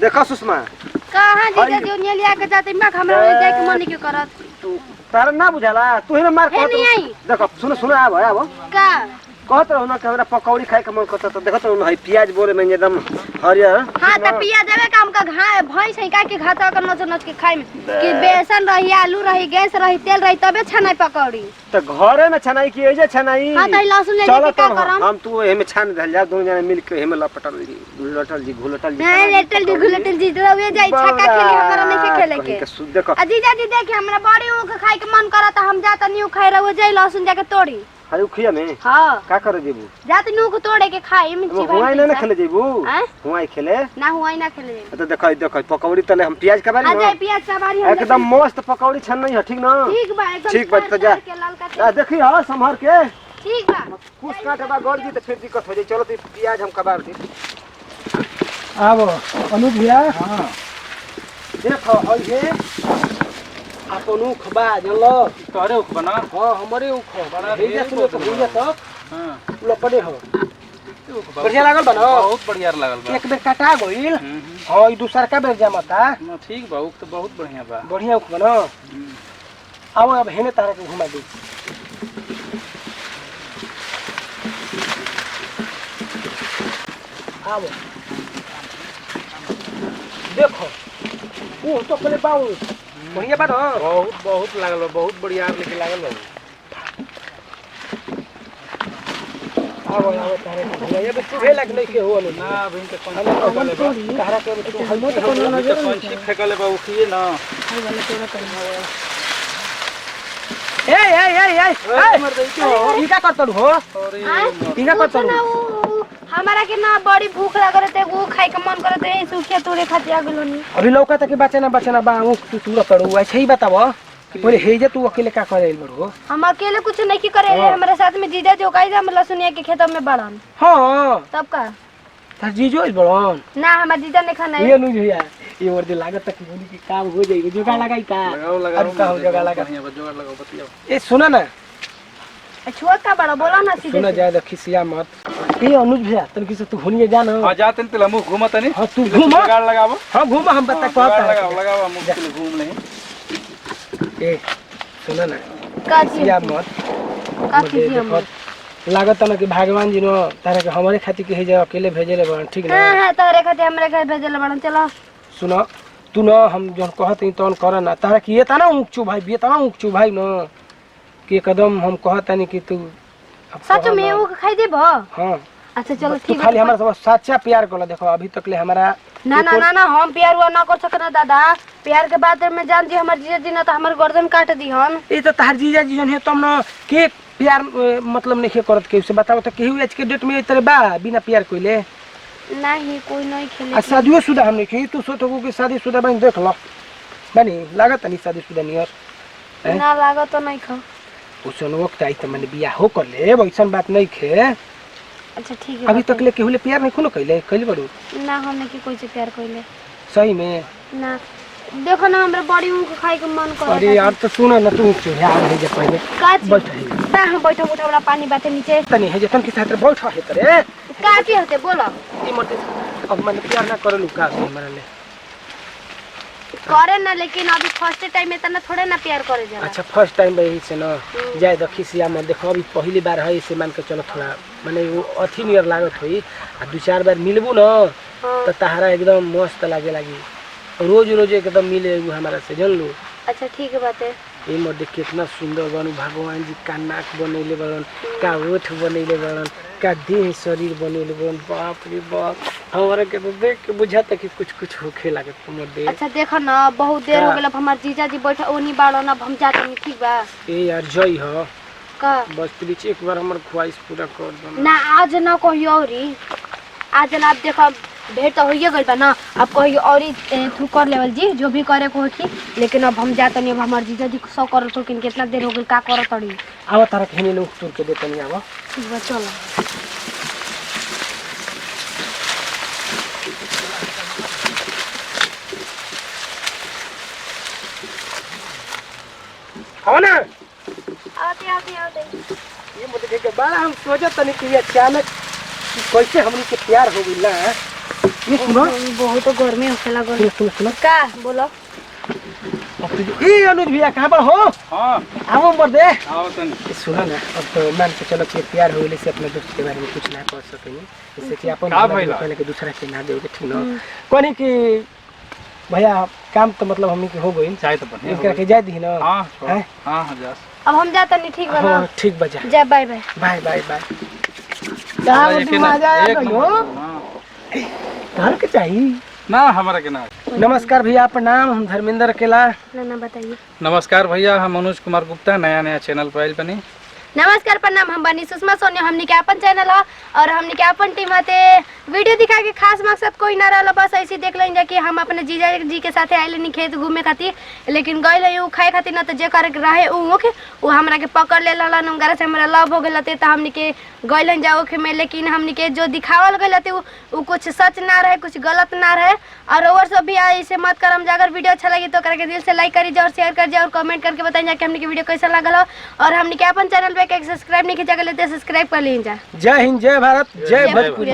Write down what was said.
देखो सुषमा कहां जीजा दुनिया लिया के जाते मैं हमरा जाए के मन क्यों करत तू तार ना बुझाला तू ही ना मार हे नहीं आई देखो सुनो आबो का कहत रहो ना कि हमरा पकौड़ी खाए के मन करता तो देखत रहो ना प्याज बोरे में एकदम हरियर हां त पिया देवे काम का घा भैंस है का के घाटा कर नच के खाए में कि बेसन रही आलू रही गैस रही तेल रही तबे छनाई पकौड़ी तो घरे में छनाई की एजे छनाई हां त लहसुन ले के का करम हम तू एमे छान धल जा दोनों जने मिल के एमे लपटल जी घुलटल जी नहीं लेटल जी रवे जाई छक्का खेले हमरा नहीं खेले के देखो अजीजा जी देखे हमरा बड़ी ऊख खाए के मन करत हम जात न्यू खाए रहो जाई लहसुन जाके तोड़ी हाय उखिया में हां का करे जेबू जात न्यू को तोड़े के खाए में चिबाई हुआई ना खेले जेबू हुआई खेले ना हुआई ना खेले जेबू तो देखो पकौड़ी तले हम प्याज का बारी ना प्याज का बारी हम एकदम मस्त पकौड़ी छन नहीं है ठीक ना ठीक बा एकदम ठीक बा तो जा देखी हां संभाल के ठीक बा कुछ काटे बा गड़ जी तो फिर दिक्कत हो जाई चलो तो प्याज हम कबार दी आबो अनुज भैया हां देखो हई हे अपन उख बा जानलो तोरे उख बना हां हमरे उख बड़ा भेजा सुनो तो भूल तक हां लपड़े हो बढ़िया लागल बना बहुत बढ़िया लागल बा एक बेर काटा गइल हां ई दूसर का बेर जमाता ना ठीक बा उख तो बहुत बढ़िया बा बढ़िया उख बना आओ अब हेने तारा के घुमा दे आओ देखो वो तो पहले बाऊ बढ़िया बा ना बहुत लागल बा बहुत बढ़िया लेके लागल बा आओ तारे के ये तो भे लग नहीं के हो ना अभी तो कौन तारा के तो हलमो तो कोनो ना कौन सी फेकले बा उखिए ना हाय वाले तोरा करना ए मर गई क्यों ई का करत हो अरे ई का करत हमारा के ना बड़ी भूख लग रहे थे वो खाए के मन करते है सूखे तोड़े खाते आ गेलो नी अभी लौका तक बचना बा तू तू करू ऐसे ही बताओ कि पहले हे जे तू अकेले का करे बड़ो हम अकेले कुछ नहीं की करे हमारे साथ में जीजा जो काई हम लहसुनिया के खेत में बड़न हां तब का तार जीजो इस बड़न ना हमार जीजा ने खाना ये नु भैया ये और दे लागत तक होनी की काम हो जाएगी जोगा लगाई का लगाओ का हो जोगा लगा बढ़िया जोगाड़ लगाओ बतियाओ ए सुना ना छोड़ का बड़ा बोला ना सीधे सुना जाए खिसिया मत ए अनुज भैया तन से तू होनी जा ना हां जाते न तले मुंह घुमा तनी हां तू घूम जोगाड़ लगाओ हां घूम हम बता कहता लगाओ मुंह के घूम नहीं ए सुना ना का खिसिया मत का कीजिए हम लागत ना कि भगवान जी नो तारे के हमारे खातिर के हे जा अकेले भेजे ले बन ठीक ना हां तारे खाते हमरे घर भेजल बड़न चलो सुनो तू ना हम जोन कहत तोन कर ना तारा कि ये तना ऊंचू भाई ये तना ऊंचू भाई ना कि कदम हम कहत नहीं कि तू सच में वो खाई देबो हां अच्छा चलो तू ठीक खाली हमरा सब सच्चा प्यार कर देखो अभी तक ले हमारा ना हम प्यार हुआ ना कर सकना दादा प्यार के बाद में जान जी हमार जीजा जी ना तो हमार गर्दन काट दी हम ये तो तार जीजा जी जन है तुम ना के प्यार मतलब नहीं करत के से बताओ तो केहू आज के डेट में तेरे बा बिना प्यार कोइले नहीं कोई नहीं खेले आ शादियो शुदा हमने की तू सोचो कि शादी शुदा बन देख लो बनी लागत नहीं शादी शुदा नियर ना लागत तो नहीं खा उसन वक्त आई तो मैंने बियाह हो कर ले वैसन बात नहीं खे अच्छा ठीक है अभी तक ले केहू ले प्यार नहीं खुलो कइले बड़ू ना हमने की कोई से प्यार कोइले सही में ना देखो ना हमरा बड़ी ऊख खाए के मन कर अरे यार तो सुनो ना तू चुरा है जे पहले काची बैठ ना हम बैठो उठा पानी बाटे नीचे तनी है जे तन के साथ बैठ है तरे काची होते बोलो ई मत अब मैंने प्यार ना करलू का से मरे ले करे ना लेकिन अभी फर्स्ट टाइम में तना थोड़े ना प्यार करे जाला अच्छा फर्स्ट टाइम भाई से ना जाए देखी सिया मत देखो अभी पहली बार है इसे मान के चलो थोड़ा माने वो अथी नियर लागत होई आ दो चार बार मिलबू ना तो तहारा एकदम मस्त लागे लागी रोज एकदम मिले हमारा से जान लो अच्छा ठीक है बात है ये मत देख कितना सुंदर बनू भगवान जी का नाक बनैले बड़न का ओठ बनैले बड़न का देह शरीर बनैले बड़न बाप रे बाप हमारे के तो देख के बुझाता कि कुछ होखे लागे तुमर देह अच्छा देखो ना बहुत देर हो गेल हमार जीजा जी बैठा ओनी बाड़ो ना हम जाते नहीं ठीक बा ए यार जय हो का बस प्लीज एक बार हमर ख्वाहिश पूरा कर दो ना आज ना कहियो औरी आज ना आप देखो भेंट तो होइए गइल बा ना अब कहियो औरी थू कर लेवल जी जो भी करे को होखी लेकिन अब हम जाते नहीं अब हमार जीजा जी सौ कर तो कितना देर हो गेल का करत तड़ी आवा तारा कहने लोग तुर के देते नहीं आवा ठीक बा चलो आओ ना आते ये मुझे के बड़ा हम सोचत तनी कि अचानक कैसे हमनी के प्यार हो गइल ना ये सुनो बहुत गर्मी होखे लागल। सुनो सुनो सुनो का बोलो? ए अनुज भैया कहाँ पर हो? हाँ आओ मर दे। आओ तनी। सुनो ना अब तो मान के चलो कि प्यार हो गई से अपने दोस्त के बारे में कुछ ना कह सकेंगे इससे कि अपन का भइला? पहले के दूसरा के ना देओगे ठीक ना कोनी कि भैया काम तो मतलब हमनी के हो गई चाय तो बने इनका के जाय दी ना हाँ हैं? हाँ हाँ जा अब हम जाता नहीं ठीक बना। हाँ ठीक बजा जय bye bye. Bye bye bye कहाँ एक वो मजा आया एक हो नंबर। घर के चाहिए ना हमारा के ना। नमस्कार भैया प्रणाम हम धर्मेंद्र अकेला ना बताइए। नमस्कार भैया हम मनोज कुमार गुप्ता नया नया चैनल पर आइल बनी। नमस्कार प्रणाम हम बनी सुषमा सोनी हमनी के अपन चैनल है और हमनी के अपन टीम हते वीडियो दिखा के खास मकसद कोई ना रहला बस ऐसे देख लेंगे कि हम अपने जीजा जी के साथे आइले नहीं खेत घूमे खातिर लेकिन गइल उ खाए खातिर ना तो जे करे के रहे उ हमरा के पकड़ ले ललन उनकरा से हमरा लव हो गेल त हमनी के गइलन जाओ के में लेकिन हमनी के जो दिखावल गइल उ कुछ सच ना रहे कुछ गलत ना रहे और ओवर सब भी ऐसे मत करम अगर वीडियो अच्छा लगी तो करके दिल से लाइक करी जाओ और शेयर कर जाओ और कमेंट करके बताइए कि हमनी के वीडियो कैसा लागल हो और हमनी के अपन चैनल पे सब्सक्राइब नहीं किया गया तो सब्सक्राइब कर लीजिए। जय हिंद जय भारत जय भोजपुरी।